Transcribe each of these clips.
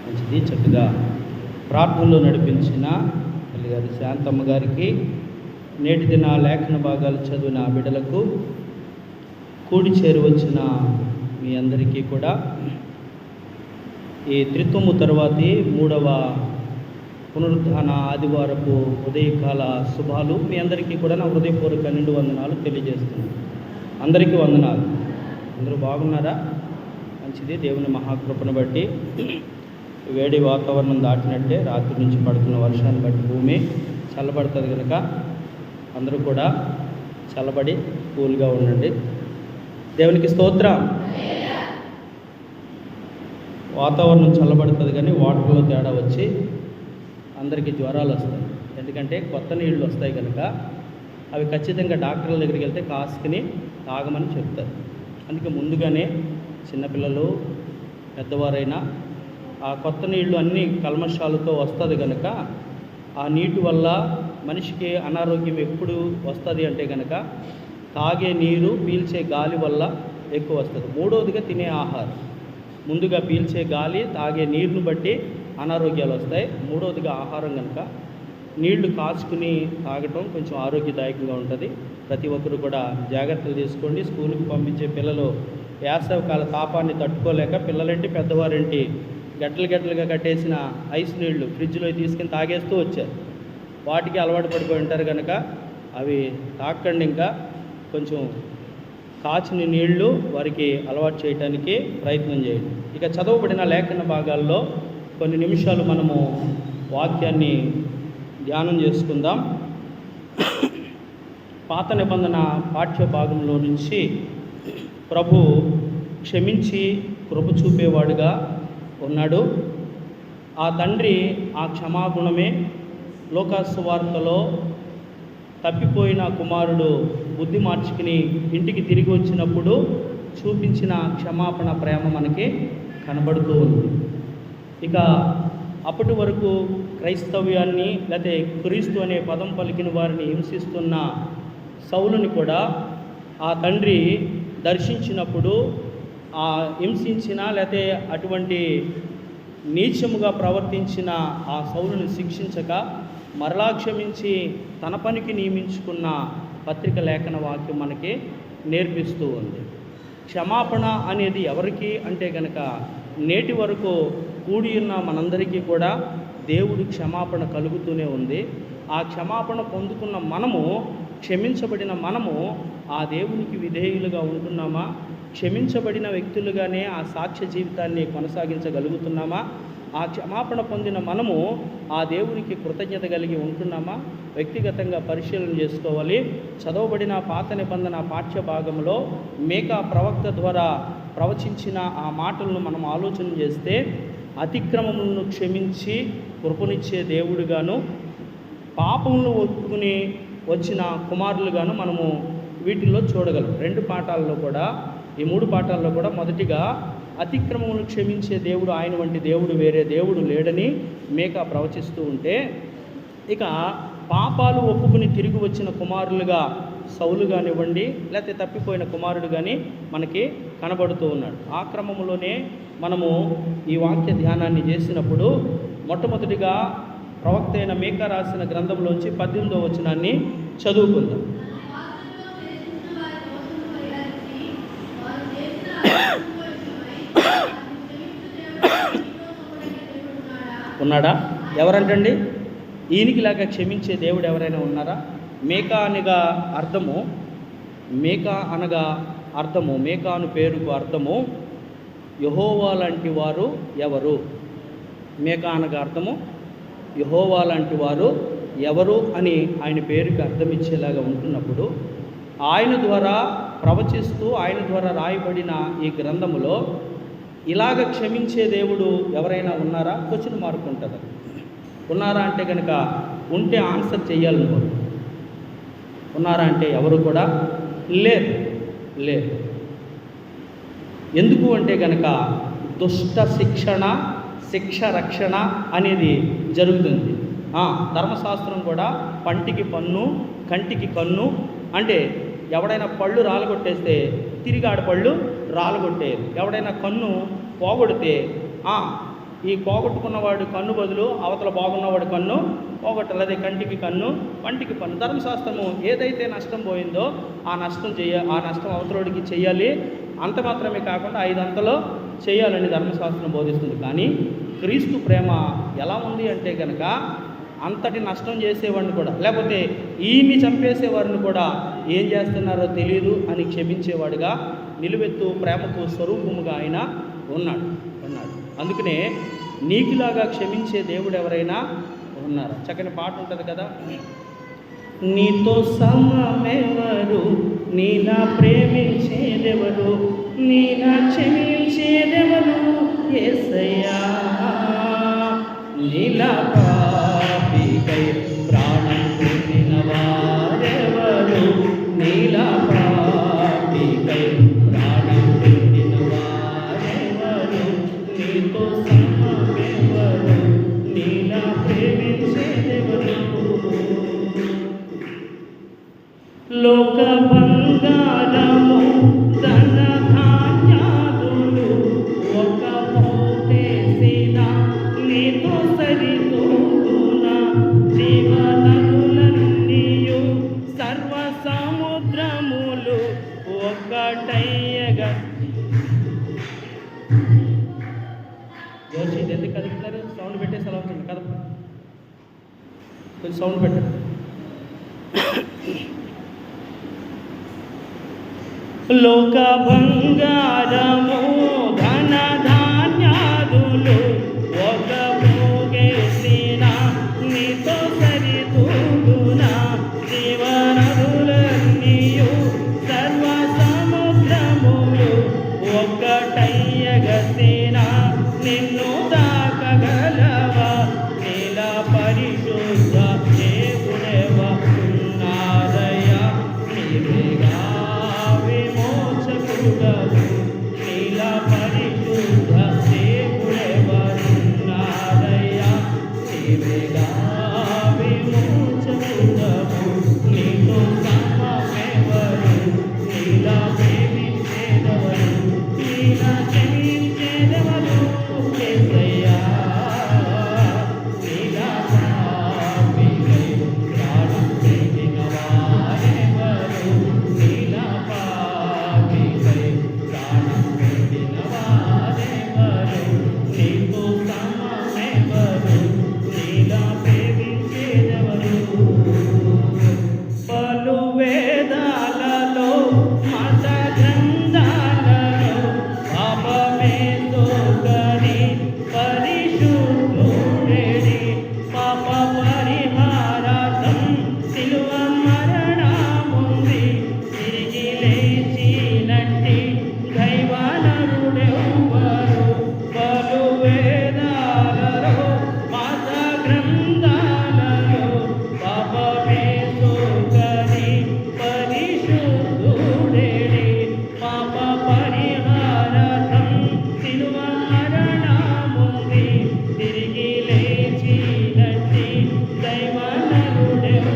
మంచిది. చక్కగా ప్రార్థనలో నడిపించిన తల్లిగారు శాంతమ్మ గారికి, నేటి దిన లేఖన భాగాలు చదివిన బిడ్డలకు, కూడి చేరువచ్చిన మీ అందరికీ కూడా ఈ త్రిత్వము తర్వాతి 3వ పునరుద్ధాన ఆదివారపు ఉదయకాల శుభాలు. మీ అందరికీ కూడా నా హృదయపూర్వక నిండు వందనాలు తెలియజేస్తున్నాను. అందరికీ వందనాలు. అందరూ బాగున్నారా? మంచిది. దేవుని మహాకృపను బట్టి వేడి వాతావరణం దాటినట్టే రాత్రి నుంచి పడుతున్న వర్షాన్ని బట్టి భూమి చల్లబడుతుంది కనుక అందరూ కూడా చల్లబడి కూల్గా ఉండండి. దేవునికి స్తోత్రం. వాతావరణం చల్లబడుతుంది కానీ వాటర్లో తేడా వచ్చి అందరికీ జ్వరాలు వస్తాయి. ఎందుకంటే కొత్త నీళ్ళు వస్తాయి కనుక అవి ఖచ్చితంగా డాక్టర్ల దగ్గరికి వెళ్తే కాసుకుని తాగమని చెప్తారు. అందుకే ముందుగానే చిన్నపిల్లలు పెద్దవారైనా ఆ కొత్త నీళ్లు అన్నీ కల్మషాలతో వస్తుంది కనుక ఆ నీటి వల్ల మనిషికి అనారోగ్యం ఎప్పుడు వస్తుంది అంటే కనుక తాగే నీరు, పీల్చే గాలి వల్ల ఎక్కువ వస్తుంది. మూడవదిగా తినే ఆహారం. ముందుగా పీల్చే గాలి, తాగే నీరును బట్టి అనారోగ్యాలు వస్తాయి. మూడవదిగా ఆహారం కనుక నీళ్లు కాచుకుని తాగటం కొంచెం ఆరోగ్యదాయకంగా ఉంటుంది. ప్రతి ఒక్కరు కూడా జాగ్రత్తలు తీసుకోండి. స్కూల్కి పంపించే పిల్లలు వేసవికాల తాపాన్ని తట్టుకోలేక పిల్లలేంటి పెద్దవారేంటి గడ్డలుగా కట్టేసిన ఐస్ నీళ్లు ఫ్రిడ్జ్లో తీసుకుని తాగేస్తూ వచ్చారు. వాటికి అలవాటు పడిపోయి ఉంటారు కనుక అవి తాకండి. ఇంకా కొంచెం కాచిన నీళ్లు వారికి అలవాటు చేయడానికి ప్రయత్నం చేయండి. ఇక చదవబడిన లేఖన భాగాల్లో కొన్ని నిమిషాలు మనము వాక్యాన్ని ధ్యానం చేసుకుందాం. పాత నిబంధన పాఠ్య భాగంలో నుంచి ప్రభు క్షమించి కృప చూపేవాడుగా ఉన్నాడు. ఆ తండ్రి ఆ క్షమాగుణమే లోకాసువార్తలో తప్పిపోయిన కుమారుడు బుద్ధి మార్చుకుని ఇంటికి తిరిగి వచ్చినప్పుడు చూపించిన క్షమాపణ ప్రేమ మనకి కనబడుతూ ఉంది. ఇక అప్పటి వరకు క్రైస్తవ్యాన్ని లేకపోతే క్రీస్తు అనే పదం పలికిన వారిని హింసిస్తున్న సౌలుని కూడా ఆ తండ్రి దర్శించినప్పుడు ఆ హింసించిన లేకపోతే అటువంటి నీచముగా ప్రవర్తించిన ఆ సౌలుని శిక్షించక మరలా క్షమించి తన పనికి నియమించుకున్న పత్రిక లేఖన వాక్యం మనకి నేర్పిస్తూ ఉంది. క్షమాపణ అనేది ఎవరికి అంటే కనుక నేటి వరకు కూడి ఉన్న మనందరికీ కూడా దేవుడి క్షమాపణ కలుగుతూనే ఉంది. ఆ క్షమాపణ పొందుకున్న మనము, క్షమించబడిన మనము ఆ దేవునికి విధేయులుగా ఉంటున్నామా? క్షమించబడిన వ్యక్తులుగానే ఆ సాక్ష్య జీవితాన్ని కొనసాగించగలుగుతున్నామా? ఆ క్షమాపణ పొందిన మనము ఆ దేవునికి కృతజ్ఞత కలిగి ఉంటున్నామా? వ్యక్తిగతంగా పరిశీలన చేసుకోవాలి. చదవబడిన పాత నిబంధన పాఠ్య భాగంలో మేకా ప్రవక్త ద్వారా ప్రవచించిన ఆ మాటలను మనం ఆలోచన చేస్తే అతిక్రమములను క్షమించి కృపనిచ్చే దేవుడుగాను, పాపములను ఒప్పుకుని వచ్చిన కుమారులుగాను మనము వీటిల్లో చూడగలం. 2 పాఠాల్లో కూడా, ఈ 3 పాఠాల్లో కూడా మొదటిగా అతిక్రమములను క్షమించే దేవుడు, ఆయన వంటి దేవుడు వేరే దేవుడు లేడని మేకా ప్రవచిస్తూ ఉంటే, ఇక పాపాలు ఒప్పుకుని తిరిగి వచ్చిన కుమారులుగా సౌలు కానివ్వండి లేకపోతే తప్పిపోయిన కుమారుడు కానీ మనకి కనబడుతూ ఉన్నాడు. ఆ క్రమంలోనే మనము ఈ వాక్య ధ్యానాన్ని చేసినప్పుడు మొట్టమొదటిగా ప్రవక్త అయిన మేకా రాసిన గ్రంథంలోంచి 18వ వచనాన్ని చదువుకుందాం. ఉన్నాడా? ఎవరంటండి? ఈయనకిలాగా క్షమించే దేవుడు ఎవరైనా ఉన్నారా? మేకా అనగా అర్థము, మేకా అను పేరుకు అర్థము యెహోవా లాంటి వారు ఎవరు? మేకా అనగా అర్థము యెహోవా లాంటి వారు ఎవరు అని ఆయన పేరుకి అర్థం ఇచ్చేలాగా ఉంటున్నప్పుడు, ఆయన ద్వారా ప్రవచిస్తూ ఆయన ద్వారా రాయబడిన ఈ గ్రంథములో ఇలాగ క్షమించే దేవుడు ఎవరైనా ఉన్నారా? క్వశ్చన్ మార్క్ ఉంటుంది. ఉన్నారా అంటే కనుక ఉంటే ఆన్సర్ చేయాలని కోరు. ఉన్నారా అంటే ఎవరు కూడా లేరు. ఎందుకు అంటే కనుక దుష్ట శిక్ష రక్షణ అనేది జరుగుతుంది. ధర్మశాస్త్రం కూడా పంటికి పన్ను, కంటికి కన్ను అంటే ఎవడైనా పళ్ళు రాలగొట్టేస్తే తిరిగి ఆడ పళ్ళు రాలగొట్టేది. ఎవడైనా కన్ను పోగొడితే ఈ పోగొట్టుకున్నవాడు కన్ను బదులు అవతల బాగున్నవాడు కన్ను పోగొట్టాలి. అదే కంటికి కన్ను, వంటికి పన్ను. ధర్మశాస్త్రము ఏదైతే నష్టం పోయిందో ఆ నష్టం అవతలోడికి చెయ్యాలి. అంత మాత్రమే కాకుండా 5 అంతలో చేయాలని ధర్మశాస్త్రం బోధిస్తుంది. కానీ క్రీస్తు ప్రేమ ఎలా ఉంది అంటే కనుక అంతటి నష్టం చేసేవాడిని కూడా, లేకపోతే ఈయన్ని చంపేసేవారిని కూడా ఏం చేస్తున్నారో తెలియదు అని క్షమించేవాడుగా, నిలువెత్తు ప్రేమకు స్వరూపముగా ఆయన ఉన్నాడు. అందుకనే నీకులాగా క్షమించే దేవుడు ఎవరైనా ఉన్నారా? చక్కని పాట ఉంటుంది కదా, నీతో సమమెవరు, నీలా ప్రేమించేదెవరు, నీలా క్షమించేదెవరు యేసయ్యా, నీలా పాపికై ప్రాణం పెట్టిన వారెవరు, నీలా పాపికై ప్రాణం పెట్టిన వారెవరు, నీతో సమమెవరు, నీలా ప్రేమించేదెవరు. లోక బంగారము ధన ధాన్యాదులు ఒక పోటేసిన నీతో సరితూగున, జీవనదులన్నీయు సర్వ సముద్రములు ఒకటయ్యగా. జోషి ఎందుకు కదుపుతారు? సౌండ్ పెట్టేసి అలా ఉంటుంది కదా, కొంచెం సౌండ్ పెట్టండి. లోక బంగారము ధన ధాన్యాదులు ఒక పోగేసిన నీతో సరితూగున, జీవనదులన్నీయు సర్వ సముద్రములు ఒకటయ్యగసిన, నిన్ను తాకగలవా నీలా పరిశుద్ధ దేవుడెవ ఉన్నారయ్యా, నీవేగా విమోచకుడవు, నీలా పరిశుద్ధ దేవుడెవరున్నారయ్యా, నీవేగా విమోచకుడవు, నీతో సమమెవరు, నీలా ప్రేమించేదెవరు, నీలా క్షమించేదెవరు యేసయ్యా, నీలా పాపికై ప్రాణం పెట్టిన వారెవరు, నీలా పాపికై ప్రాణం పెట్టిన వారెవరు, నీతో సమమెవరు, నీలా ప్రేమించేదెవరు. పలు వేదాలలో మత గ్రంథాలలో పాపమే తోకని పరిశుద్ధుడేడి, పాప పరిహారార్థం శిలువ మరణముంది, తిరిగి లేచినట్టి దైవనరుడెవ్వరు. పలు వేదాలలో మత గ్రంథాలలో పాపమే తోకని పరిశుద్ధుడేడి, పాప పరిహారార్థం శిలువ మరణముంది, తిరిగి లేచినట్టి దైవనరుడెవ్వరు.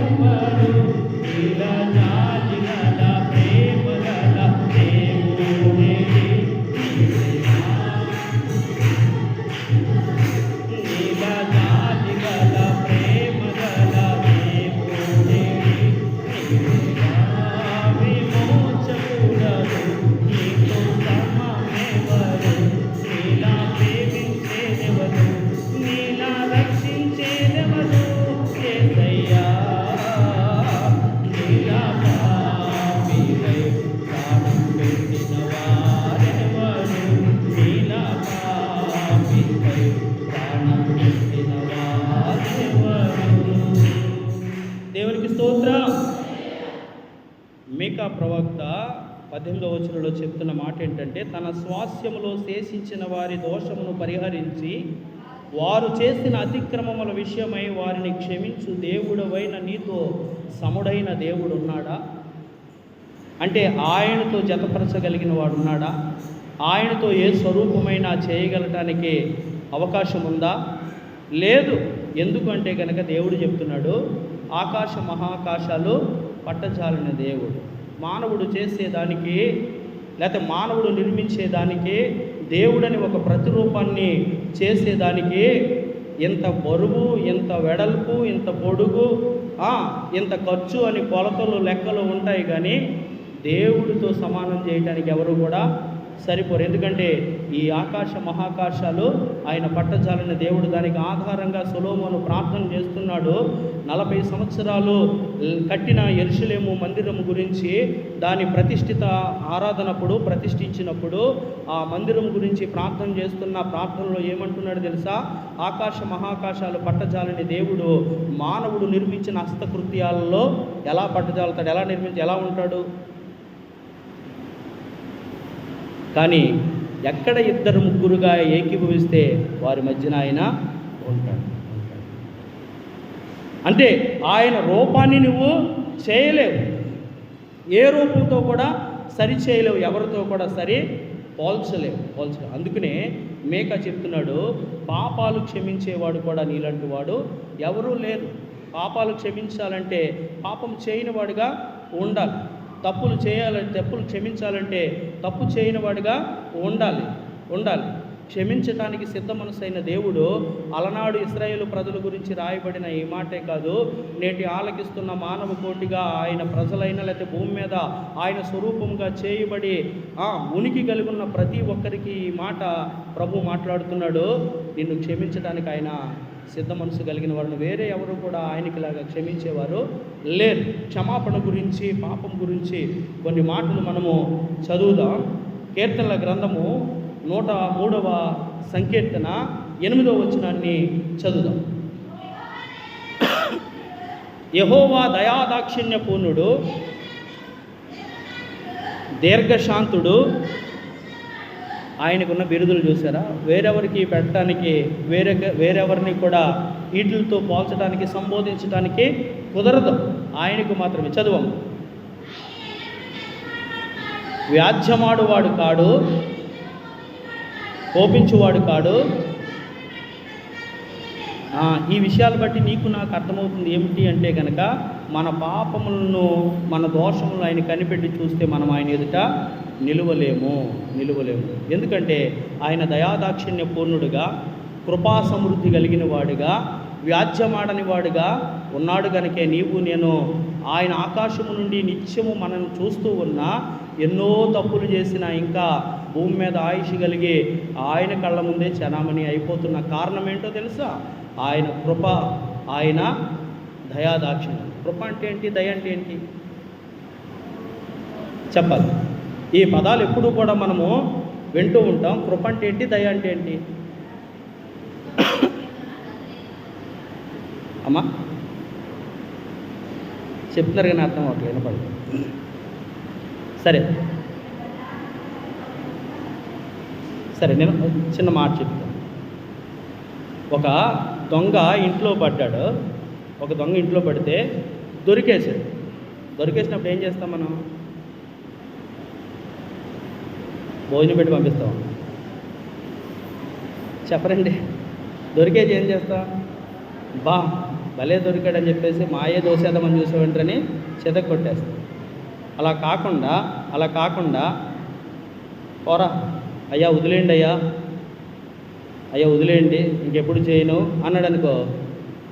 ఇలా జాలిగల ప్రేమగల దేవుడేడి, నీలా జాలిగల ప్రేమగల దేవుడేడి, నీవేగా విమోచకుడవు, నీతో సమమెవరు, నీలా ప్రేమించేదెవరు, నీలా రక్షించేదెవరు యేసయ్యా, నీలా పాపికై ప్రాణం పెట్టిన వారెవరు, నీలా పాపికై ప్రాణం పెట్టిన వారెవరు. దేవునికి స్తోత్రం. మీకా ప్రవక్త 18వ వచనంలో చెప్తున్న మాట ఏంటంటే, తన స్వాస్యములో శేషించిన వారి దోషమును పరిహరించి వారు చేసిన అతిక్రమముల విషయమై వారిని క్షమించు దేవుడవైన నీతో సముడైన దేవుడు ఉన్నాడా? అంటే ఆయనతో జతపరచగలిగిన వాడు ఉన్నాడా? ఆయనతో ఏ స్వరూపమైన చేయగలటానికి అవకాశం ఉందా? లేదు. ఎందుకంటే కనుక దేవుడు చెప్తున్నాడు, ఆకాశ మహాకాశాలు పట్టజాలిన దేవుడు. మానవుడు చేసేదానికి లేకపోతే మానవుడు నిర్మించేదానికి దేవుడని ఒక ప్రతిరూపాన్ని చేసేదానికి ఇంత బరువు, ఇంత వెడల్పు, ఇంత పొడుగు, ఇంత ఖర్చు అని కొలతలు లెక్కలు ఉంటాయి. కానీ దేవుడితో సమానం చేయడానికి ఎవరు కూడా సరిపోరు. ఎందుకంటే ఈ ఆకాశ మహాకాశాలు ఆయన పట్టజాలని దేవుడు. దానికి ఆధారంగా సొలొమోను ప్రార్థన చేస్తున్నాడు. 40 సంవత్సరాలు కట్టిన యెరూషలేము మందిరము గురించి, దాని ప్రతిష్ఠిత ఆరాధనప్పుడు ప్రతిష్ఠించినప్పుడు ఆ మందిరం గురించి ప్రార్థన చేస్తున్న ప్రార్థనలో ఏమంటున్నాడు తెలుసా? ఆకాశ మహాకాశాలు పట్టజాలని దేవుడు మానవుడు నిర్మించిన హస్తకృత్యాలలో ఎలా పట్టజాలుతాడు, ఎలా ఉంటాడు? కానీ ఎక్కడ 2-3గా ఏకీభవిస్తే వారి మధ్యన ఆయన ఉంటాడు. అంటే ఆయన రూపాన్ని నువ్వు చేయలేవు, ఏ రూపంతో కూడా సరి చేయలేవు, ఎవరితో కూడా పోల్చలేవు. అందుకనే మేకా చెప్తున్నాడు, పాపాలు క్షమించేవాడు కూడా నీలాంటి వాడు ఎవరూ లేరు. పాపాలు క్షమించాలంటే పాపం చేయని వాడుగా ఉండాలి. తప్పులు క్షమించాలంటే తప్పు చేయని వాడిగా ఉండాలి. క్షమించటానికి సిద్ధ మనసైన దేవుడు అలనాడు ఇశ్రాయేలు ప్రజల గురించి రాయబడిన ఈ మాటే కాదు, నేటి ఆలకిస్తున్న మానవ కోటిగా ఆయన ప్రజలైన లేకపోతే భూమి మీద ఆయన స్వరూపంగా చేయబడి ఉనికి కలిగి ఉన్న ప్రతి ఒక్కరికి ఈ మాట ప్రభు మాట్లాడుతున్నాడు. నిన్ను క్షమించడానికి ఆయన సిద్ధ మనసు కలిగిన వారిని వేరే ఎవరు కూడా ఆయనకిలాగా క్షమించేవారు లేరు. క్షమాపణ గురించి, పాపం గురించి కొన్ని మాటలు మనము చదువుదాం. కీర్తనల గ్రంథము 103వ సంకీర్తన 8వ వచనాన్ని చదువుదాం. యెహోవా దయాదాక్షిణ్య పూర్ణుడు, దీర్ఘశాంతుడు. ఆయనకున్న బిరుదులు చూసారా? వేరెవరికి పెట్టడానికి, వేరెవరిని కూడా వీటితో పోల్చడానికి, సంబోధించడానికి కుదరదు. ఆయనకు మాత్రమే. చదువము. వ్యాజ్యమాడువాడు కాడు, కోపించువాడు కాడు. ఈ విషయాలు బట్టి నీకు నాకు అర్థమవుతుంది ఏమిటి అంటే కనుక, మన పాపములను, మన దోషములను ఆయన కనిపెట్టి చూస్తే మనం ఆయన ఎదుట నిలువలేము. ఎందుకంటే ఆయన దయాదాక్షిణ్య పూర్ణుడుగా, కృపా సమృద్ధి కలిగిన వాడుగా, వ్యాజ్యమాడని వాడుగా ఉన్నాడు. కనుకే నీవు నేను ఆయన ఆకాశము నుండి నిత్యము మనల్ని చూస్తూ ఉన్నా, ఎన్నో తప్పులు చేసినా ఇంకా భూమి మీద ఆయుష్ కలిగి ఆయన కళ్ళ ముందే చనామణి అయిపోతున్న కారణం ఏంటో తెలుసా? ఆయన కృప, ఆయన దయాదాక్షిణ్యం. కృప అంటే ఏంటి? దయ అంటే ఏంటి చెప్పాలి. ఈ పదాలు ఎప్పుడూ కూడా మనము వింటూ ఉంటాం. కృప అంటే ఏంటి, దయ అంటే ఏంటి? అమ్మా చెప్తున్నారు కానీ అర్థం అవ్వట్లేదు, వినపడదు. సరే నేను చిన్న మాట చెప్తాను. ఒక దొంగ ఇంట్లో పడ్డాడు. ఒక దొంగ ఇంట్లో పడితే దొరికేసినప్పుడు ఏం చేస్తాం మనం? భోజనం పెట్టి పంపిస్తాం. చెప్పరండి. దొరికేది ఏం చేస్తాం? భలే దొరికాడని చెప్పేసి మాయే దోసేద్దామని చూసే వెంటనే చెదకు కొట్టేస్తాం. అలా కాకుండా పోరా అయ్యా వదిలేయండి, అయ్యా వదిలేయండి, ఇంకెప్పుడు చేయను అన్నాడు అనుకో,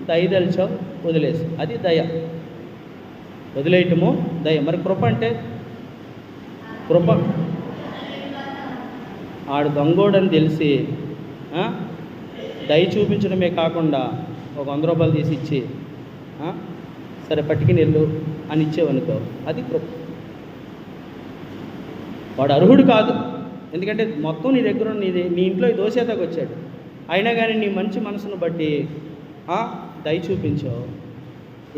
దయదలిచావు, వదిలేసి. అది దయ, వదిలేయటము దయ. మరి కృప అంటే? కృప ఆడు దొంగోడని తెలిసి దయ చూపించడమే కాకుండా ఒక 100 రూపాయలు తీసి ఇచ్చి సరే పట్టుకుని వెళ్ళు అని ఇచ్చేవనుకో, అది కృప. వాడు అర్హుడు కాదు, ఎందుకంటే మొత్తం నీ దగ్గర నీ ఇంట్లో దోసేతకు వచ్చాడు. అయినా కానీ నీ మంచి మనసును బట్టి దయ చూపించావు.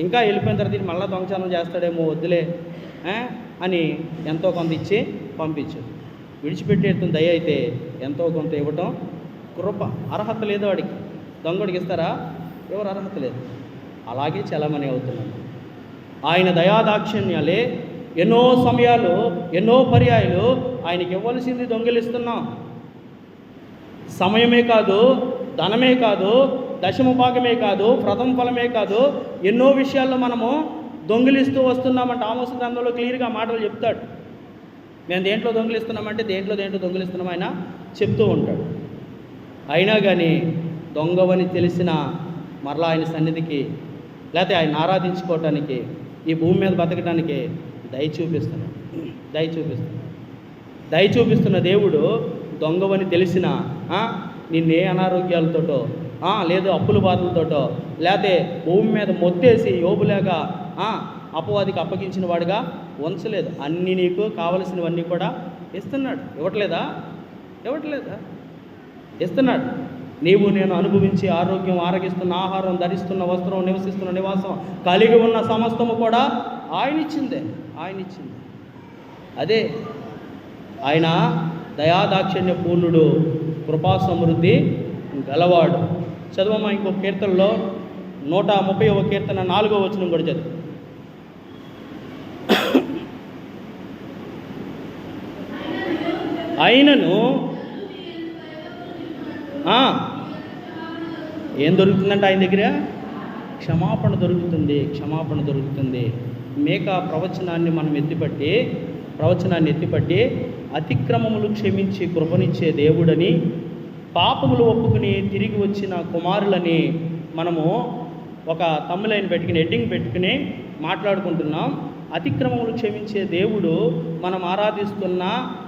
ఇంకా వెళ్ళిపోయిన తర్వాత మళ్ళీ దొంగతనం చేస్తాడేమో, వద్దులే అని ఎంతో కొంత ఇచ్చి పంపించు. విడిచిపెట్టేస్తుంది దయ అయితే ఎంతో కొంత ఇవ్వటం కృప. అర్హత లేదు వాడికి. దొంగడికి ఇస్తారా? ఎవరు అర్హత లేదు. అలాగే చలమని అవుతున్నాను. ఆయన దయాదాక్షిణ్యాలే ఎన్నో సమయాలు, ఎన్నో పర్యాయాలు ఆయనకి ఇవ్వాల్సింది దొంగిలిస్తున్నాం. సమయమే కాదు, ధనమే కాదు, దశమ భాగమే కాదు, ప్రథమ ఫలమే కాదు, ఎన్నో విషయాల్లో మనము దొంగిలిస్తూ వస్తున్నామంటే ఆమోసు గ్రంథంలో క్లియర్గా మాటలు చెప్తాడు. మేము దేంట్లో దొంగిలిస్తున్నామంటే దేంట్లో దొంగిలిస్తున్నాం ఆయన చెప్తూ ఉంటాడు. అయినా కానీ దొంగవని తెలిసిన మరలా ఆయన సన్నిధికి లేకపోతే ఆయన ఆరాధించుకోవటానికి ఈ భూమి మీద బతకడానికి దయ చూపిస్తున్న దేవుడు దొంగవని తెలిసిన నిన్నే అనారోగ్యాలతోటో లేదు అప్పుల బాధలతోటో లేకపోతే భూమి మీద మొత్తేసి యోబులేగా అపవాదికి అప్పగించిన వాడిగా ఉంచలేదు. అన్నీ నీకు కావలసినవన్నీ కూడా ఇస్తున్నాడు. ఇవ్వట్లేదా? ఇస్తున్నాడు. నీవు నేను అనుభవించి ఆరోగ్యం, ఆరగిస్తున్న ఆహారం, ధరిస్తున్న వస్త్రం, నివసిస్తున్న నివాసం, కలిగి ఉన్న సమస్తము కూడా ఆయన ఇచ్చింది. అదే ఆయన దయాదాక్షిణ్య పూర్ణుడు, కృపా సమృద్ధి గలవాడు. చదువమ్మా ఇంకొక కీర్తనలో 130వ కీర్తన 4వ వచనం కూడా చదువు. అయినను ఏం దొరుకుతుందంటే ఆయన దగ్గర క్షమాపణ దొరుకుతుంది. మేకా ప్రవచనాన్ని ఎత్తిపట్టి అతిక్రమములు క్షమించి కృపనిచ్చే దేవుడని, పాపములు ఒప్పుకుని తిరిగి వచ్చిన కుమారులని మనము ఒక తమ్ములైన హెడ్డింగ్ పెట్టుకుని మాట్లాడుకుంటున్నాం. అతిక్రమములు క్షమించే దేవుడు మనం ఆరాధిస్తున్న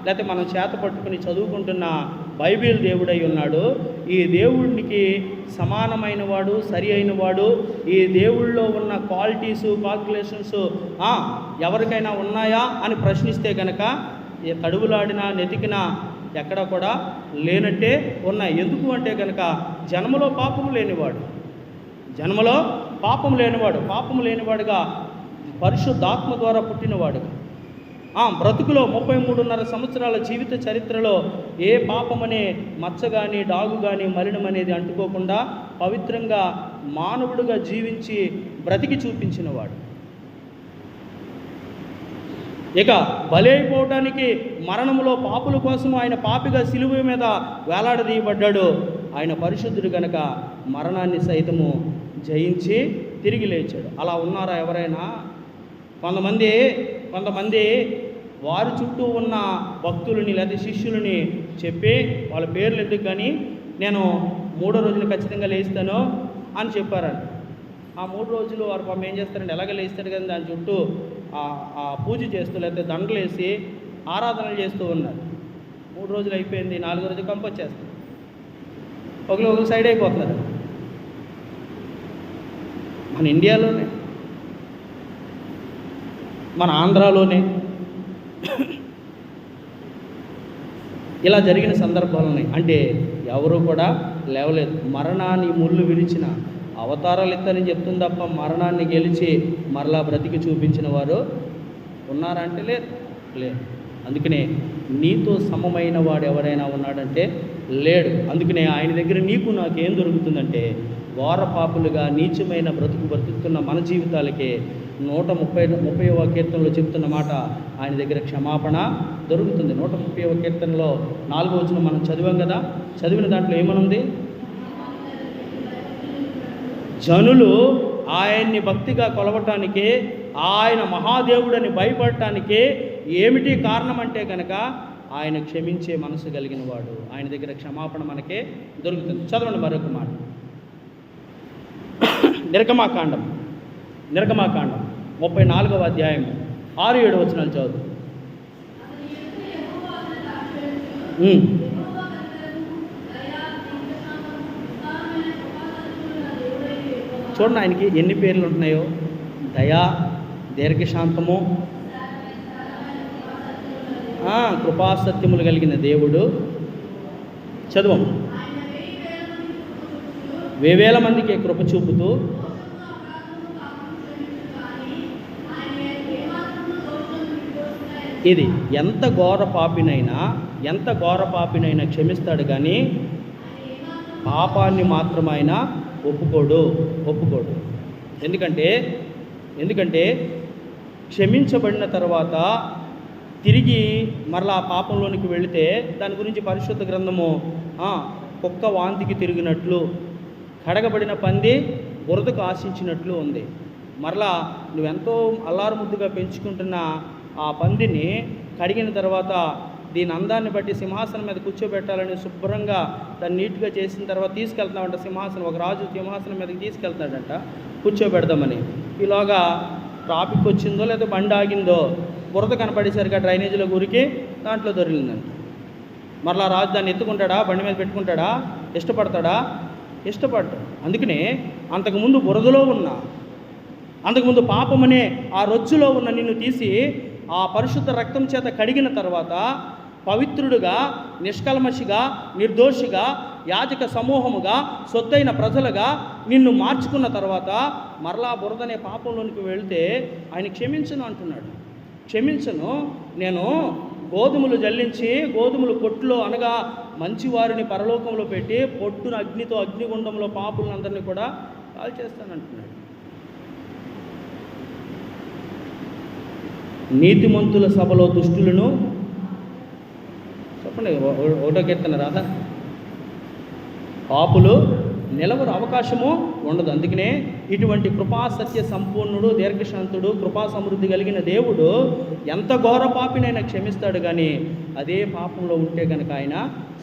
లేకపోతే మనం చేత పట్టుకుని చదువుకుంటున్న బైబిల్ దేవుడై ఉన్నాడు. ఈ దేవుడికి సమానమైన వాడు, సరి అయిన వాడు. ఈ దేవుళ్ళలో ఉన్న క్వాలిటీసు, కాల్కులేషన్స్ ఎవరికైనా ఉన్నాయా అని ప్రశ్నిస్తే కనుక తడువులాడినా నెతికినా ఎక్కడ కూడా లేనట్టే ఉన్నాయి. ఎందుకు అంటే కనుక జన్మలో పాపము లేనివాడుగా పరిశుద్ధాత్మ ద్వారా పుట్టినవాడుగా బ్రతుకులో 33.5 సంవత్సరాల జీవిత చరిత్రలో ఏ పాపమనే మచ్చ కానీ డాగు కానీ మలినం అనేది అంటుకోకుండా పవిత్రంగా మానవుడిగా జీవించి బ్రతికి చూపించినవాడు. ఇక బలైపోవటానికి మరణంలో పాపుల కోసం ఆయన పాపిగా సిలువ మీద వేలాడదీయబడ్డాడు. ఆయన పరిశుద్ధుడు గనక మరణాన్ని సైతము జయించి తిరిగి లేచాడు. అలా ఉన్నారా ఎవరైనా? కొంతమంది వారి చుట్టూ ఉన్న భక్తులని లేదా శిష్యులని చెప్పి వాళ్ళ పేర్లు ఎందుకు కానీ నేను 3వ రోజున ఖచ్చితంగా లేస్తాను అని చెప్పారంట. ఆ 3 రోజులు వారు పాపం ఏం చేస్తారంటే ఎలాగ లేస్తాడు కదా దాని చుట్టూ ఆ పూజ చేస్తూ లేకపోతే దండలు వేసి ఆరాధనలు చేస్తూ ఉన్నారు. 3 రోజులు అయిపోయింది, 4వ రోజు కంపొచ్చేస్తారు. ఒకరు సైడ్ అయిపోతున్నారు. మన ఇండియాలోనే, మన ఆంధ్రాలోనే ఇలా జరిగిన సందర్భాలున్నాయి. అంటే ఎవరు కూడా లేవలేదు. మరణాన్ని ముళ్ళు విరిచిన అవతారాలు ఎత్తారని చెప్తుంది తప్ప మరణాన్ని గెలిచి మరలా బ్రతికి చూపించిన వారు ఉన్నారంటే లేదు. అందుకనే నీతో సమమైన వాడు ఎవరైనా ఉన్నాడంటే లేడు. అందుకనే ఆయన దగ్గర నీకు నాకేం దొరుకుతుందంటే ఘోర పాపులుగా నీచమైన బ్రతుకుతున్న మన జీవితాలకే 130వ కీర్తనలో చెప్తున్న మాట, ఆయన దగ్గర క్షమాపణ దొరుకుతుంది. 130వ కీర్తనలో 4వ వచనం మనం చదివాం కదా. చదివిన దాంట్లో ఏమనుంది? జనులు ఆయన్ని భక్తిగా కొలవటానికి, ఆయన మహాదేవుడని భయపడటానికి ఏమిటి కారణం అంటే కనుక ఆయన క్షమించే మనసు కలిగిన వాడు. ఆయన దగ్గర క్షమాపణ మనకే దొరుకుతుంది. చదవండి మరొక మాట. నిర్గమాకాండం 34వ అధ్యాయం 6-7 వచనాలు చదువు. చూడండి ఆయనకి ఎన్ని పేర్లు ఉంటున్నాయో. దయా, దీర్ఘశాంతము, కృపాసత్యములు కలిగిన దేవుడు. చదువు. 1000 మందికి కృప చూపుతూ ఇది ఎంత ఘోర పాపినైనా క్షమిస్తాడు కానీ పాపాన్ని మాత్రం ఆయన ఒప్పుకోడు. ఎందుకంటే క్షమించబడిన తర్వాత తిరిగి మరలా పాపంలోనికి వెళితే దాని గురించి పరిశుద్ధ గ్రంథము కుక్క వాంతికి తిరిగినట్లు, కడగబడిన పంది బురదకు ఆశించినట్లు ఉంది. మరలా నువ్వెంతో అల్లారు ముద్దుగా పెంచుకుంటున్న ఆ పందిని కడిగిన తర్వాత దీని అందాన్ని బట్టి సింహాసనం మీద కూర్చోబెట్టాలని శుభ్రంగా దాన్ని నీట్గా చేసిన తర్వాత తీసుకెళ్తున్నామంట సింహాసనం. ఒక రాజు సింహాసనం మీదకి తీసుకెళ్తాడంట కూర్చోబెడదామని. ఈలోగా ట్రాఫిక్ వచ్చిందో లేదా బండి ఆగిందో బురద కనపడేసరికి డ్రైనేజీలో గురికి దాంట్లో దొరికిందంట. మరలా రాజు దాన్ని ఎత్తుకుంటాడా, బండి మీద పెట్టుకుంటాడా, ఇష్టపడతాడా? ఇష్టపడ్డాడు. అందుకనే అంతకుముందు బురదలో ఉన్న, అంతకుముందు పాపమనే ఆ రొచ్చులో ఉన్న నిన్ను తీసి ఆ పరిశుద్ధ రక్తం చేత కడిగిన తర్వాత పవిత్రుడుగా, నిష్కల్మషిగా, నిర్దోషిగా, యాజక సమూహముగా, సొత్తైన ప్రజలుగా నిన్ను మార్చుకున్న తర్వాత మరలా బురదనే పాపంలోనికి వెళితే ఆయన క్షమించను అంటున్నాడు. క్షమించను, నేను గోధుమలు జల్లించి గోధుమలు కొట్టులో అనగా మంచివారిని పరలోకంలో పెట్టి పొట్టును అగ్నితో అగ్నిగుండంలో పాపులందరినీ కూడా కాల్ చేస్తానంటున్నాడు. నీతిమంతుల సభలో దుష్టులను, చెప్పండి ఒకటో కీర్తన రాదా, పాపులు నిలవరు, అవకాశము ఉండదు. అందుకనే ఇటువంటి కృపా సత్య సంపూర్ణుడు, దీర్ఘశాంతుడు, కృపా సమృద్ధి కలిగిన దేవుడు ఎంత ఘోర పాపినైనా క్షమిస్తాడు, కానీ అదే పాపంలో ఉంటే కనుక ఆయన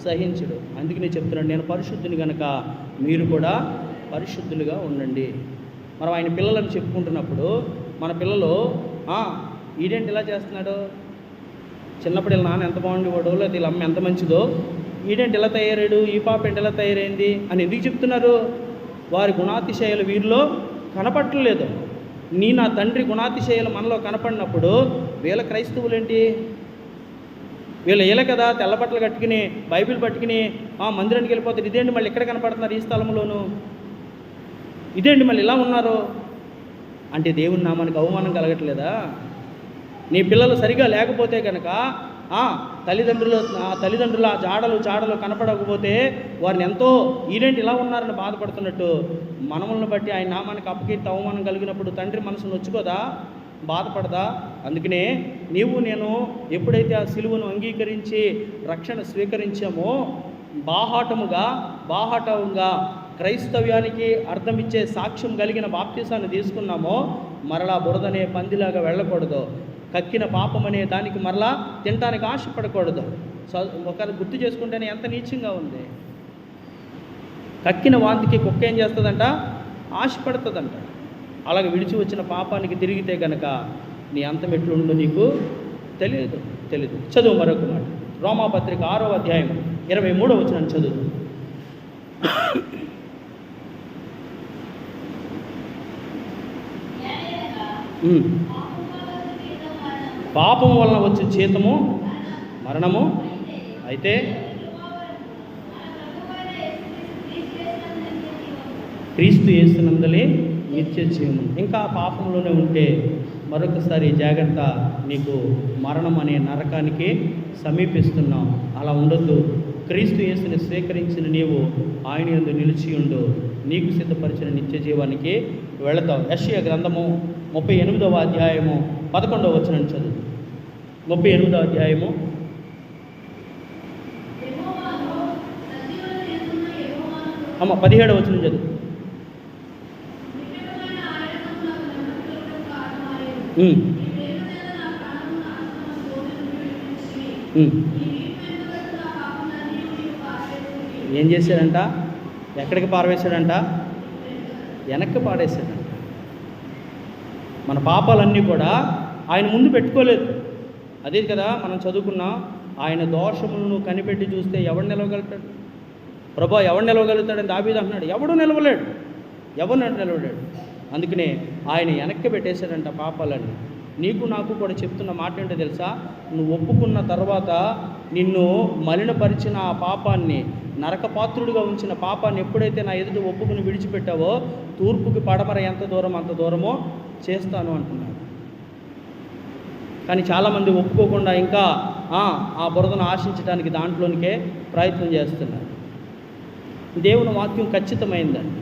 సహించడు. అందుకనే చెప్తున్నాడు, నేను పరిశుద్ధుని కనుక మీరు కూడా పరిశుద్ధులుగా ఉండండి. మనం ఆయన పిల్లలను చెప్పుకుంటున్నప్పుడు మన పిల్లలు ఈడేంటి ఇలా చేస్తున్నాడు, చిన్నప్పుడు వీళ్ళ నాన్న ఎంత బాగుండేవాడో, లేదా వీళ్ళ అమ్మ ఎంత మంచిదో, ఈడేంటి ఇలా తయారాడు, ఈ పాప ఏంటి ఇలా తయారైంది అని ఎందుకు చెప్తున్నారు? వారి గుణాతిశయాలు వీరిలో కనపడలేదు. నా తండ్రి గుణాతిశయాలు మనలో కనపడినప్పుడు వీళ్ళ క్రైస్తవులేంటి, వీళ్ళ కదా తెల్ల బట్టలు కట్టుకుని బైబిల్ పట్టుకుని మందిరానికి వెళ్ళిపోతారు. ఇదేంటి మళ్ళీ ఎక్కడ కనపడుతున్నారు ఈ స్థలంలోనూ, ఇదేంటి మళ్ళీ ఇలా ఉన్నారు అంటే దేవుని నామానికి అవమానం కలగట్లేదా? నీ పిల్లలు సరిగా లేకపోతే కనుక తల్లిదండ్రుల జాడలు కనపడకపోతే వారిని ఎంతో ఈడేంటి ఇలా ఉన్నారని బాధపడుతున్నట్టు మనములను బట్టి ఆయన నామానికి అపకీర్తి అవమానం కలిగినప్పుడు తండ్రి మనసు నొచ్చుకోదా, బాధపడదా? అందుకనే నీవు నేను ఎప్పుడైతే ఆ సిలువను అంగీకరించి రక్షణ స్వీకరించామో బాహాటంగా క్రైస్తవ్యానికి అర్థమిచ్చే సాక్ష్యం కలిగిన బాప్తిసాన్ని తీసుకున్నామో మరలా బురదనే పందిలాగా వెళ్ళకూడదు. కక్కిన పాపమనే దానికి మరలా తినటానికి ఆశపడకూడదు. ఒకరు గుర్తు చేసుకుంటేనే ఎంత నీచంగా ఉంది. కక్కిన వాంతికి కుక్క ఏం చేస్తుందంట, ఆశపడుతుందంట. అలాగే విడిచి వచ్చిన పాపానికి తిరిగితే కనుక నీ అంతం ఎట్లుండో నీకు తెలియదు. చదువు మరొక మాట, రోమాపత్రిక 6వ అధ్యాయం 23వ వచనం చదువు. పాపం వలన వచ్చే జీతము మరణము, అయితే క్రీస్తు యేసునందలి నిత్య జీవము. ఇంకా పాపంలోనే ఉంటే మరొకసారి జాగ్రత్త, నీకు మరణం అనే నరకానికి సమీపిస్తున్నాం. అలా ఉండొద్దు. క్రీస్తు యేసుని స్వీకరించిన నీవు ఆయన యందు నిలిచి ఉండు, నీకు సిద్ధపరిచిన నిత్య జీవానికి వెళతావు. యెషయా గ్రంథము 38వ అధ్యాయము 11వ వచనం చదువు. 38వ అధ్యాయము 17వ వచనం చదువు. ఏం చేశాడంట, ఎక్కడికి పారవేశాడంట, వెనక్కి పాడేశాడంట. మన పాపాలన్నీ కూడా ఆయన ముందు పెట్టుకోలేదు. అదే కదా మనం చదువుకున్నాం, ఆయన దోషములను కనిపెట్టి చూస్తే ఎవడు నిలవగలుగుతాడు, ప్రభా ఎవడు నిలవగలుగుతాడని దావీదు అంటున్నాడు. ఎవడు నిలవలేడు. అందుకనే ఆయన వెనక్కి పెట్టేశాడంట పాపాలన్నీ. నీకు నాకు కూడా చెప్తున్న మాట ఏంటో తెలుసా, నువ్వు ఒప్పుకున్న తర్వాత నిన్ను మలినపరిచిన ఆ పాపాన్ని, నరకపాత్రుడిగా ఉంచిన పాపాన్ని ఎప్పుడైతే నా ఎదుట ఒప్పుకుని విడిచిపెట్టావో తూర్పుకి పడమర ఎంత దూరం అంత దూరమో చేస్తాను అంటున్నాడు. కానీ చాలామంది ఒప్పుకోకుండా ఇంకా ఆ బురదను ఆశించడానికి దాంట్లోనికే ప్రయత్నం చేస్తున్నారు. దేవుని వాక్యం ఖచ్చితమైందండి.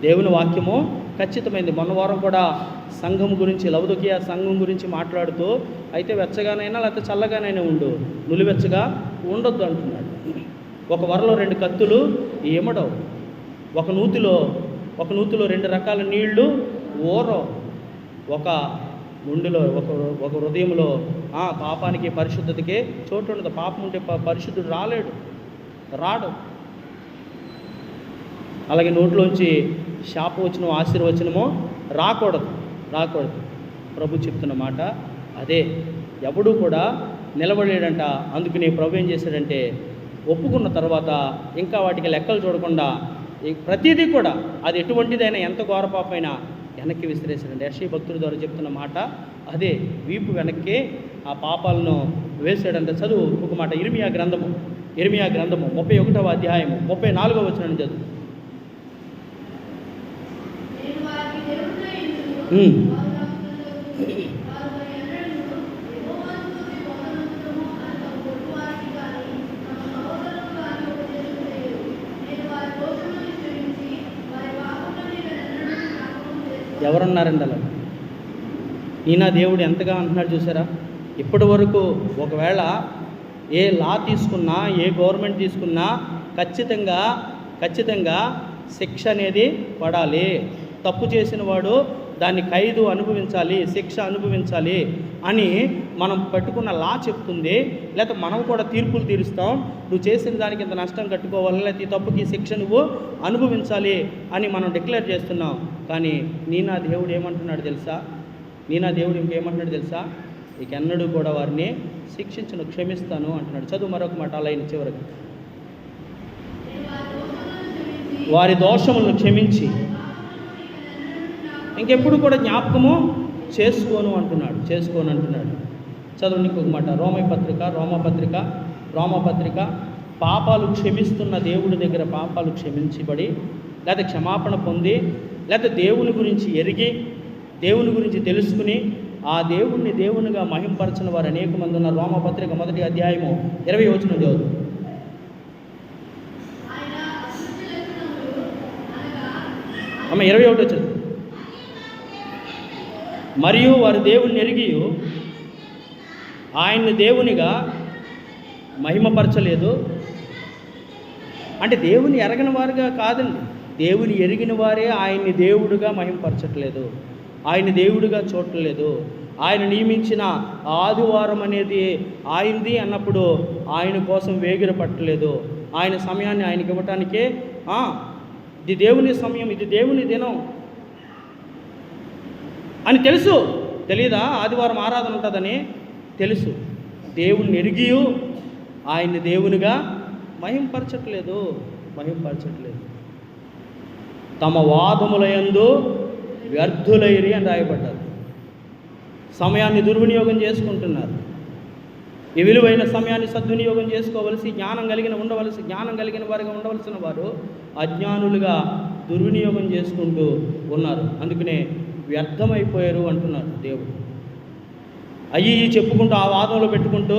దేవుని వాక్యము ఖచ్చితమైంది. మొన్న వారం కూడా సంఘం గురించి, లవదొకియా సంఘం గురించి మాట్లాడుతూ అయితే వెచ్చగానైనా లేకపోతే చల్లగానైనా ఉండు, నులివెచ్చగా ఉండొద్దు అంటున్నాడు. ఒక వరలో 2 కత్తులు ఏమడవు, ఒక నూతిలో 2 రకాల నీళ్లు ఊరవు, ఒక గుండెలో ఒక హృదయంలో పాపానికి పరిశుద్ధతకి చోటు ఉండదు. పాపం ఉంటే పరిశుద్ధుడు రాడు. అలాగే నోట్లోంచి శాపవచనం ఆశీర్వచనమో రాకూడదు. ప్రభు చెప్తున్న మాట అదే. ఎవడూ కూడా నిలబడలేడంట. అందుకని ప్రభు ఏం చేశాడంటే ఒప్పుకున్న తర్వాత ఇంకా వాటికి లెక్కలు చూడకుండా ప్రతిదీ కూడా అది ఎటువంటిదైనా ఎంత ఘోర పాపమైనా వెనక్కి విసిరేశాడండి. యెషయా భక్తుడి ద్వారా చెప్తున్న మాట అదే. వీపు వెనక్కి ఆ పాపాలను వేసాడంట. చదువు ఒక మాట, ఇర్మియా గ్రంథము 31వ అధ్యాయము 34వ వచనం చదువు. ఎవరున్నారండి అలా? ఈయన దేవుడు ఎంతగా అంటున్నాడు చూసారా? ఇప్పటి వరకు ఒకవేళ ఏ లా తీసుకున్నా, ఏ గవర్నమెంట్ తీసుకున్నా ఖచ్చితంగా శిక్ష అనేది పడాలి. తప్పు చేసిన వాడు దాన్ని ఖైదు అనుభవించాలి, శిక్ష అనుభవించాలి అని మనం పెట్టుకున్న లా చెప్తుంది. లేకపోతే మనం కూడా తీర్పులు తీరుస్తాం, నువ్వు చేసిన దానికి ఇంత నష్టం కట్టుకోవాలి, లేకపోతే ఈ తప్పుకి శిక్ష నువ్వు అనుభవించాలి అని మనం డిక్లేర్ చేస్తున్నాం. కానీ నా దేవుడు ఏమంటున్నాడు తెలుసా? దేవుడు ఇంకేమంటున్నాడు తెలుసా? ఇకెన్నడూ కూడా వారిని శిక్షించను, క్షమిస్తాను అంటున్నాడు. చదువు మరొక మాట లైన్ చివరికి. వారి దోషములను క్షమించి ఇంకెప్పుడు కూడా జ్ఞాపకము చేసుకోను అంటున్నాడు. చదువు ఇంకొక మాట, రోమపత్రిక పాపాలు క్షమిస్తున్న దేవుడి దగ్గర పాపాలు క్షమించబడి లేకపోతే క్షమాపణ పొంది లేకపోతే దేవుని గురించి ఎరిగి దేవుని గురించి తెలుసుకుని ఆ దేవుణ్ణి దేవునిగా మహింపరచిన వారు అనేక మంది ఉన్న రోమపత్రిక 1వ అధ్యాయము 20వ వచనం చదువు. అమ్మ 21వ వచనం. మరియు వారు దేవుణ్ణి ఎరిగి ఆయన్ని దేవునిగా మహిమపరచలేదు. అంటే దేవుని ఎరగని వారుగా కాదండి, దేవుని ఎరిగిన వారే ఆయన్ని దేవుడుగా మహిమపరచట్లేదు, ఆయన దేవుడిగా చూడలేదు. ఆయన నియమించిన ఆదివారం అనేది ఆయనది అన్నప్పుడు ఆయన కోసం వేగిర పట్టలేదు. ఆయన సమయాన్ని ఆయనకి ఇవ్వటానికే ఇది దేవుని సమయం, ఇది దేవుని దినం అని తెలుసు. తెలీదా ఆదివారం ఆరాధన ఉంటుందని? తెలుసు. దేవుణ్ణి ఎరిగి ఆయన్ని దేవునిగా మహింపరచట్లేదు. తమ వాదములయందు వ్యర్థులైరి అని రాయబడ్డారు. సమయాన్ని దుర్వినియోగం చేసుకుంటున్నారు. ఈ విలువైన సమయాన్ని సద్వినియోగం చేసుకోవలసి, జ్ఞానం కలిగిన వారిగా ఉండవలసిన వారు అజ్ఞానులుగా దుర్వినియోగం చేసుకుంటూ ఉన్నారు. అందుకనే వ్యర్థమైపోయారు అంటున్నారు దేవుడు. అయ్యి చెప్పుకుంటూ ఆ వాదంలో పెట్టుకుంటూ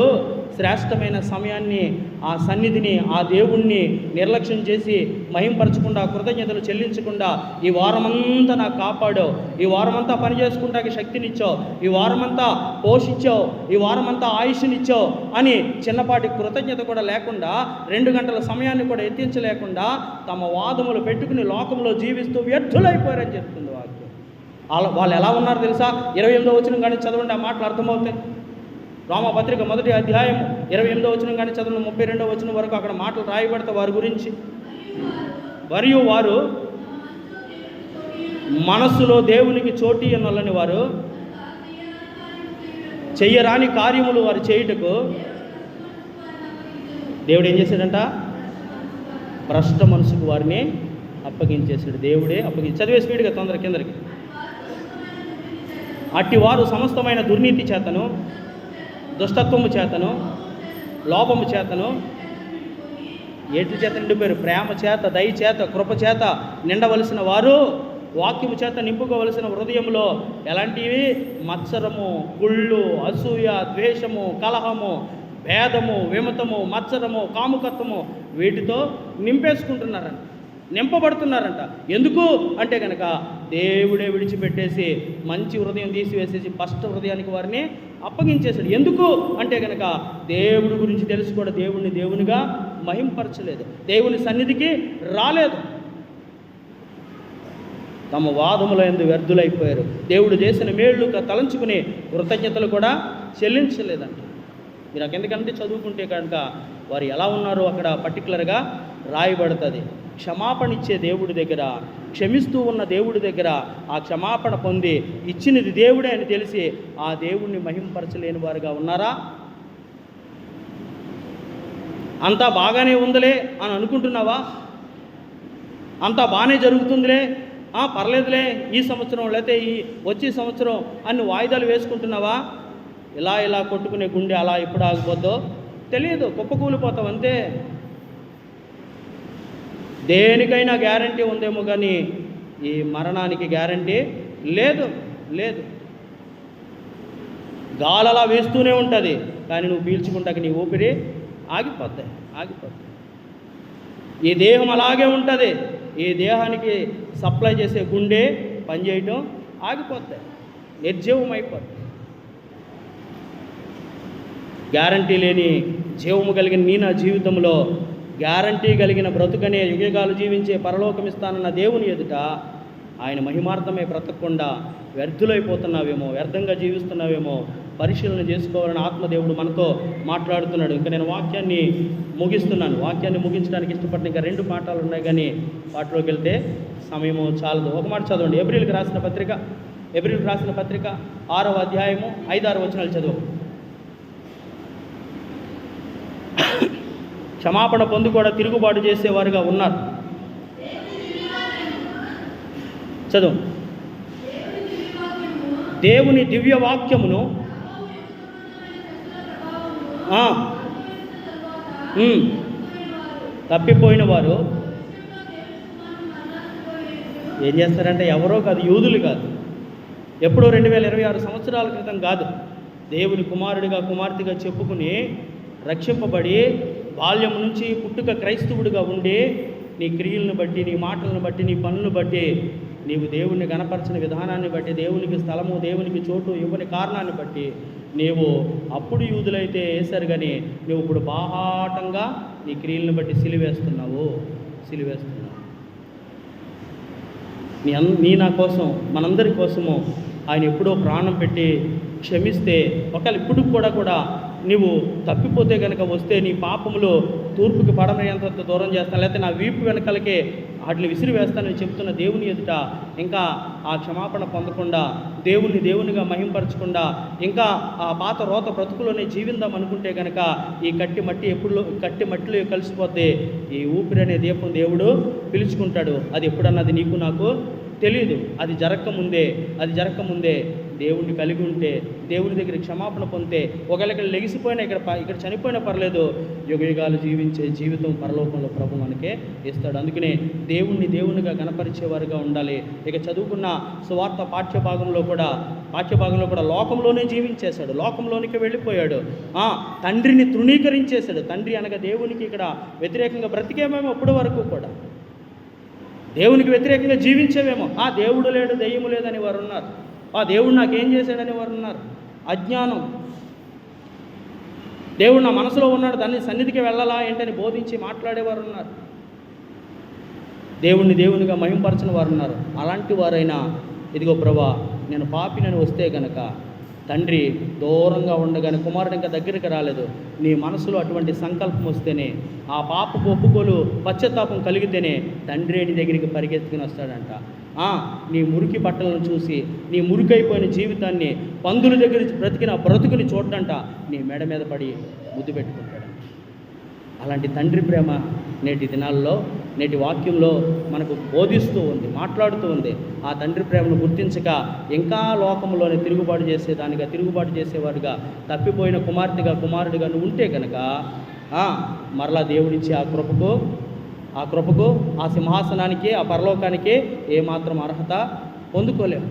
శ్రేష్టమైన సమయాన్ని, ఆ సన్నిధిని, ఆ దేవుణ్ణి నిర్లక్ష్యం చేసి మహింపరచకుండా, కృతజ్ఞతలు చెల్లించకుండా ఈ వారమంతా నాకు కాపాడావు, ఈ వారమంతా పని చేసుకుంటానికి శక్తినిచ్చావు, ఈ వారమంతా పోషించావు, ఈ వారమంతా ఆయుష్నిచ్చావు అని చిన్నపాటి కృతజ్ఞత కూడా లేకుండా, 2 గంటల సమయాన్ని కూడా ఎత్తించలేకుండా తమ వాదములు పెట్టుకుని లోకంలో జీవిస్తూ వ్యర్థులైపోయారని చెప్తుంది వాక్యం. వాళ్ళు ఎలా ఉన్నారు తెలుసా? 28వ వచనం కానీ చదవండి, ఆ మాటలు అర్థమవుతాయి. రోమపత్రిక 1వ అధ్యాయము 28వ వచనం కానీ చదవండి, 32వ వచనం వరకు అక్కడ మాటలు రాయబడతాయి వారి గురించి. మరియు వారు మనస్సులో దేవునికి చోటి అన్నలని వారు చెయ్యరాని కార్యములు వారు చేయుటకు దేవుడు ఏం చేశాడంట? భ్రష్ట మనసుకు వారిని అప్పగించేశాడు. దేవుడే చదివే స్పీడ్గా తొందర కిందరికి. అట్టి వారు సమస్తమైన దుర్నీతి చేతను, దుష్టత్వము చేతను, లోపము చేతను, ఏటి చేత నిండిపోయారు? ప్రేమ చేత, దయ చేత, కృప చేత నిండవలసిన వారు వాక్యము చేత నింపుకోవలసిన హృదయంలో ఎలాంటివి? మత్సరము, కుళ్ళు, అసూయ, ద్వేషము, కలహము, భేదము, విమతము, మత్సరము, కాముకత్వము వీటితో నింపబడుతున్నారంట. ఎందుకు అంటే కనుక దేవుడే విడిచిపెట్టేసి మంచి హృదయం తీసివేసేసి ఫస్ట్ హృదయానికి వారిని అప్పగించేశాడు. ఎందుకు అంటే కనుక దేవుడి గురించి తెలుసు కూడా దేవుణ్ణి దేవునిగా మహింపరచలేదు, దేవుని సన్నిధికి రాలేదు, తమ వాదముల యందు వ్యర్థులైపోయారు. దేవుడు చేసిన మేళ్ళు తలంచుకుని కృతజ్ఞతలు కూడా చెల్లించలేదంట. మీరు ఎందుకంటే చదువుకుంటే కనుక వారు ఎలా ఉన్నారో అక్కడ పర్టికులర్గా రాయబడుతుంది. క్షమాపణ ఇచ్చే దేవుడి దగ్గర, క్షమిస్తూ ఉన్న దేవుడి దగ్గర ఆ క్షమాపణ పొంది ఇచ్చినది దేవుడే అని తెలిసి ఆ దేవుణ్ణి మహింపరచలేని వారుగా ఉన్నారా? అంతా బాగానే ఉందిలే అని అనుకుంటున్నావా? అంతా బాగానే జరుగుతుందిలే, పర్లేదులే ఈ సంవత్సరం లేకపోతే ఈ వచ్చే సంవత్సరం అన్ని వాయిదాలు వేసుకుంటున్నావా? ఇలా కొట్టుకునే గుండె అలా ఎప్పుడు ఆగిపోద్దో తెలియదు, కుప్పకూలిపోతావు అంతే. దేనికైనా గ్యారంటీ ఉందేమో కానీ ఈ మరణానికి గ్యారంటీ లేదు. గాలలా వేస్తూనే ఉంటుంది, కానీ నువ్వు పీల్చుకుంటాక నీ ఊపిరి ఆగిపోద్ది. ఈ దేహం అలాగే ఉంటుంది. ఈ దేహానికి సప్లై చేసే గుండె పనిచేయటం ఆగిపోద్ది, నిర్జీవం అయిపోద్ది. గ్యారంటీ లేని జీవము కలిగిన నా జీవితంలో గ్యారంటీ కలిగిన బ్రతుకనే యుగయుగాలు జీవించే పరలోకమిస్తానన్న దేవుని ఎదుట ఆయన మహిమార్థమే బ్రతకకుండా వ్యర్థులైపోతున్నావేమో, వ్యర్థంగా జీవిస్తున్నావేమో పరిశీలన చేసుకోవాలని ఆత్మదేవుడు మనతో మాట్లాడుతున్నాడు. ఇంకా నేను వాక్యాన్ని ముగిస్తున్నాను. వాక్యాన్ని ముగించడానికి ఇష్టపడిన ఇంకా 2 పాఠాలు ఉన్నాయి, కానీ వాటిలోకి వెళ్తే సమయము చాలదు. ఒక మాట చదవండి. ఏప్రిల్కి రాసిన పత్రిక 6వ అధ్యాయము 5-6 వచనాలు చదువు. క్షమాపణ పొంది కూడా తిరుగుబాటు చేసేవారుగా ఉన్నారు. చదువు. దేవుని దివ్య వాక్యమును తప్పిపోయిన వారు ఏం చేస్తారంటే ఎవరో కాదు, యూదులు కాదు, ఎప్పుడో 2026 సంవత్సరాల క్రితం కాదు, దేవుని కుమారుడిగా కుమార్తెగా చెప్పుకుని రక్షింపబడి బాల్యం నుంచి పుట్టుక క్రైస్తవుడిగా ఉండి నీ క్రియలను బట్టి, నీ మాటలను బట్టి, నీ పనులను బట్టి, నీవు దేవుణ్ణి గణపరచిన విధానాన్ని బట్టి, దేవునికి స్థలము, దేవునికి చోటు ఇవ్వని కారణాన్ని బట్టి నీవు అప్పుడు యూదులైతే వేశారు, కానీ నువ్వు ఇప్పుడు బాహాటంగా నీ క్రియలను బట్టి సిలివేస్తున్నావు. నీ నా కోసం, మనందరి కోసము ఆయన ఎప్పుడో ప్రాణం పెట్టి క్షమిస్తే, ఒకవేళ ఇప్పుడు కూడా నీవు తప్పిపోతే కనుక వస్తే నీ పాపములు తూర్పుకి పడమయ్యేంత దూరం చేస్తాను, లేకపోతే నా వీపు వెనకాలకే వాటిని విసిరి వేస్తానని చెప్తున్న దేవుని ఎదుట ఇంకా ఆ క్షమాపణ పొందకుండా, దేవునిగా మహింపరచకుండా, ఇంకా ఆ పాత రోత బ్రతుకులోనే జీవిందాం అనుకుంటే కనుక ఈ కట్టి మట్టిలో కలిసిపోతే ఈ ఊపిరి అనే దీపం దేవుడు పిలుచుకుంటాడు. అది ఎప్పుడన్నది నీకు నాకు తెలియదు. అది జరగకముందే దేవుణ్ణి కలిగి ఉంటే, దేవుని దగ్గర క్షమాపణ పొందితే, ఒకవేళ ఇక్కడ లెగిసిపోయినా ఇక్కడ చనిపోయినా పర్లేదు, యుగయుగాలు జీవించే జీవితం పరలోకంలో ప్రభు మనకే ఇస్తాడు. అందుకనే దేవునిగా గణపరిచేవారుగా ఉండాలి. ఇక చదువుకున్న సువార్త పాఠ్యభాగంలో కూడా లోకంలోనే జీవించేశాడు, లోకంలోనికి వెళ్ళిపోయాడు, తండ్రిని తృణీకరించేశాడు. తండ్రి అనగా దేవునికి ఇక్కడ వ్యతిరేకంగా బ్రతికేమేమో అప్పటి వరకు కూడా, దేవునికి వ్యతిరేకంగా జీవించేవేమో. దేవుడు లేడు, దెయ్యము లేదని వారు ఉన్నారు. దేవుడు నాకేం చేశాడని వారు ఉన్నారు. అజ్ఞానం. దేవుడు నా మనసులో ఉన్నాడు, దాన్ని సన్నిధికి వెళ్ళాలా ఏంటని బోధించి మాట్లాడేవారు ఉన్నారు. దేవునిగా మహింపరచిన వారు ఉన్నారు. అలాంటి వారైనా ఇదిగో ప్రభా నేను పాపినని వస్తే గనక, తండ్రి దూరంగా ఉండగానే కుమారుడు ఇంకా దగ్గరికి రాలేదు, నీ మనసులో అటువంటి సంకల్పం వస్తేనే, ఆ పాపపు ఒప్పుకోలు పశ్చాత్తాపం కలిగితేనే తండ్రి నీ దగ్గరికి పరిగెత్తుకుని వస్తాడంట. నీ మురికి బట్టలను చూసి, నీ మురికైపోయిన జీవితాన్ని, పందుల దగ్గర బ్రతికిన బ్రతుకుని చూడంట నీ మెడ మీద పడి ముద్దు పెట్టుకుంటాడు. అలాంటి తండ్రి ప్రేమ నేటి దినాల్లో, నేటి వాక్యంలో మనకు బోధిస్తూ ఉంది, మాట్లాడుతూ ఉంది. ఆ తండ్రి ప్రేమను గుర్తించక ఇంకా లోకంలోనే తిరుగుబాటు చేసేవారుగా, తప్పిపోయిన కుమారుడిగా నువ్వు ఉంటే కనుక మరలా దేవుడిచ్చే ఆ కృపకు, ఆ సింహాసనానికి, ఆ పరలోకానికి ఏమాత్రం అర్హత పొందుకోలేము.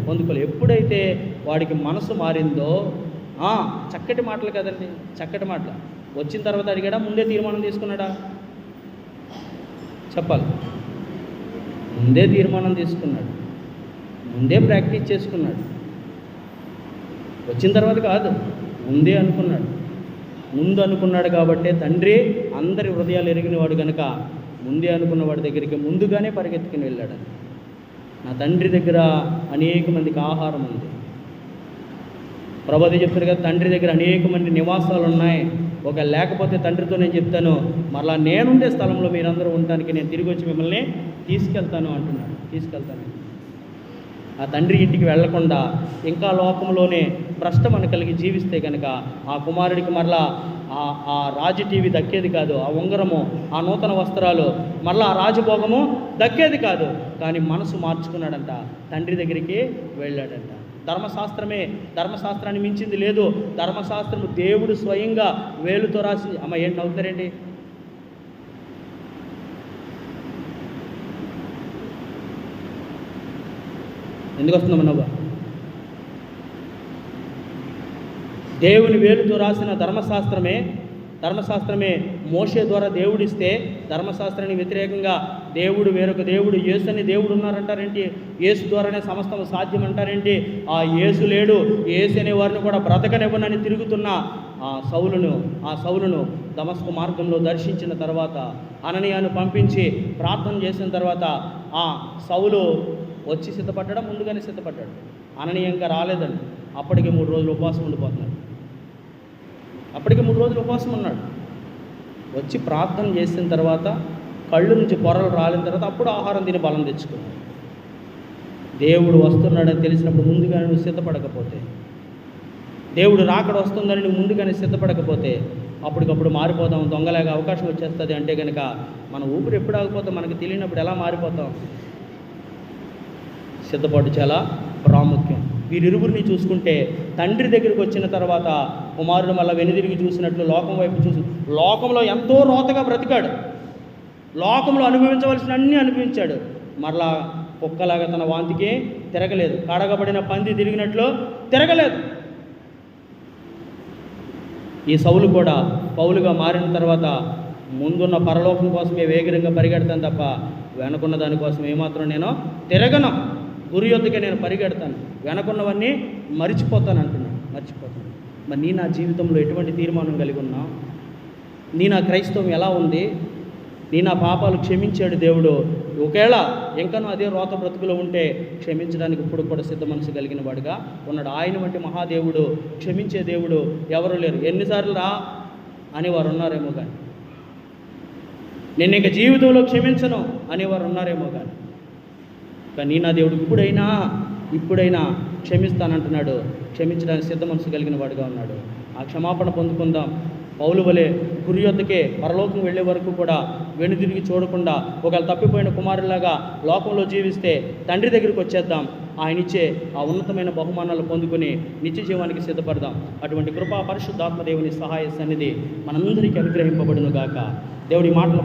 ఎప్పుడైతే వాడికి మనసు మారిందో, చక్కటి మాటలు కదండి, చక్కటి మాటలు. వచ్చిన తర్వాత అడిగాడా, ముందే తీర్మానం తీసుకున్నాడా? చెప్పాలి. ముందే తీర్మానం తీసుకున్నాడు, ముందే ప్రాక్టీస్ చేసుకున్నాడు. వచ్చిన తర్వాత కాదు, ముందే అనుకున్నాడు. ముందు అనుకున్నాడు కాబట్టే తండ్రి అందరి హృదయాలు ఎరిగినవాడు కనుక ముందే అనుకున్న వాడి దగ్గరికి ముందుగానే పరిగెత్తుకుని వెళ్ళాడు. నా తండ్రి దగ్గర అనేక మందికి ఆహారం ఉంది, ప్రభు అదే చెప్తారు కదా, తండ్రి దగ్గర అనేక మంది నివాసాలు ఉన్నాయి, ఒక లేకపోతే తండ్రితో నేను చెప్తాను, మరలా నేనుండే స్థలంలో మీరందరూ ఉండటానికి నేను తిరిగి వచ్చి మిమ్మల్ని తీసుకెళ్తాను అంటున్నాడు. తీసుకెళ్తాను. ఆ తండ్రి ఇంటికి వెళ్లకుండా ఇంకా లోకంలోనే భ్రష్టమని కలిగి జీవిస్తే కనుక ఆ కుమారుడికి మరలా ఆ రాజు టీవీ దక్కేది కాదు, ఆ ఉంగరము, ఆ నూతన వస్త్రాలు, మరలా ఆ రాజభోగము దక్కేది కాదు. కానీ మనసు మార్చుకున్నాడంట, తండ్రి దగ్గరికి వెళ్ళాడంట. ధర్మశాస్త్రాన్ని మించింది లేదు. ధర్మశాస్త్రము దేవుడు స్వయంగా వేలుతో రాసి, అమ్మ ఏంటి నవ్వుతారేంటి? ఎందుకు వస్తుందమ్మ నవ్వు? దేవుని వేలుతో రాసిన ధర్మశాస్త్రమే మోషే ద్వారా దేవుడిస్తే, ధర్మశాస్త్రానికి వ్యతిరేకంగా దేవుడు వేరొక దేవుడు, యేసు అని దేవుడు ఉన్నారంటారేంటి? యేసు ద్వారానే సమస్తం సాధ్యం అంటారేంటి? ఆ యేసు లేడు, యేసు అనే వారిని కూడా బ్రతకనివ్వనని తిరుగుతున్న ఆ సౌలును దమస్కు మార్గంలో దర్శించిన తర్వాత, అననీయాను పంపించి ప్రార్థన చేసిన తర్వాత ఆ సౌలు వచ్చి సిద్ధపడ్డాడు, ముందుగానే సిద్ధపడ్డాడు. అననీయ ఇంకా రాలేదండి, అప్పటికే 3 రోజులు ఉపవాసం ఉండిపోతున్నాడు. అప్పటికే 3 రోజులు ఉపవాసం ఉన్నాడు. వచ్చి ప్రార్థన చేసిన తర్వాత, కళ్ళు నుంచి పొరలు రాలిన తర్వాత అప్పుడు ఆహారం తిని బలం తెచ్చుకున్నాడు. దేవుడు వస్తున్నాడని తెలిసినప్పుడు ముందుగానే నువ్వు సిద్ధపడకపోతే, దేవుడు రాకడ వస్తుందని నువ్వు ముందుగానే సిద్ధపడకపోతే, అప్పటికప్పుడు మారిపోతాం, దొంగలాగా అవకాశం వచ్చేస్తుంది అంటే కనుక మన ఊపిరి ఎప్పుడు ఆగిపోతాం మనకు తెలియనప్పుడు ఎలా మారిపోతాం? సిద్ధపాటు చాలా ప్రాముఖ్యం. వీరిరువురిని చూసుకుంటే, తండ్రి దగ్గరికి వచ్చిన తర్వాత కుమారుడు మళ్ళీ వెనుదిరిగి చూసినట్లు లోకం వైపు చూసి, లోకంలో ఎంతో రోతగా బ్రతికాడు, లోకంలో అనుభవించవలసిన అన్నీ అనుభవించాడు. మరలా కుక్కలాగా తన వాంతికి తిరగలేదు, కడగబడిన పంది తిరిగినట్లు తిరగలేదు. ఈ సౌలు కూడా పౌలుగా మారిన తర్వాత ముందున్న పరలోకం కోసమే వేగంగా పరిగెడతాను తప్ప వెనకున్న దానికోసం ఏమాత్రం నేను తిరగను. గురి యొద్దకే నేను పరిగెడతాను, వెనకున్నవన్నీ మర్చిపోతాను. మరి నీ నా జీవితంలో ఎటువంటి తీర్మానం కలిగి ఉన్నా? నీ నా క్రైస్తవం ఎలా ఉంది? నీ నా పాపాలు క్షమించాడు దేవుడు. ఒకవేళ ఇంకనూ అదే రోత బ్రతుకులో ఉంటే క్షమించడానికి ఇప్పుడు కూడా సిద్ధ మనసు కలిగిన వాడుగా ఉన్నాడు. ఆయన వంటి మహాదేవుడు, క్షమించే దేవుడు ఎవరు లేరు. ఎన్నిసార్లు రా అనేవారు ఉన్నారేమో కానీ, నేను ఇంక జీవితంలో క్షమించను అనేవారు ఉన్నారేమో కానీ నా దేవుడు ఇప్పుడైనా క్షమిస్తానంటున్నాడు. క్షమించడానికి సిద్ధ మనసు కలిగిన వాడుగా ఉన్నాడు. ఆ క్షమాపణ పొందుకుందాం. పౌలు వలె గురి యొద్దకే పరలోకం వెళ్ళే వరకు కూడా వెనుదిరిగి చూడకుండా, ఒకవేళ తప్పిపోయిన కుమారులాగా లోకంలో జీవిస్తే తండ్రి దగ్గరికి వచ్చేద్దాం. ఆయన ఇచ్చే ఆ ఉన్నతమైన బహుమానాలు పొందుకొని నిత్య జీవానికి సిద్ధపడదాం. అటువంటి కృపా పరిశుద్ధాత్మ దేవుని సహాయ సన్నిధి మనందరికీ అనుగ్రహింపబడును గాక. దేవుడి మాటలు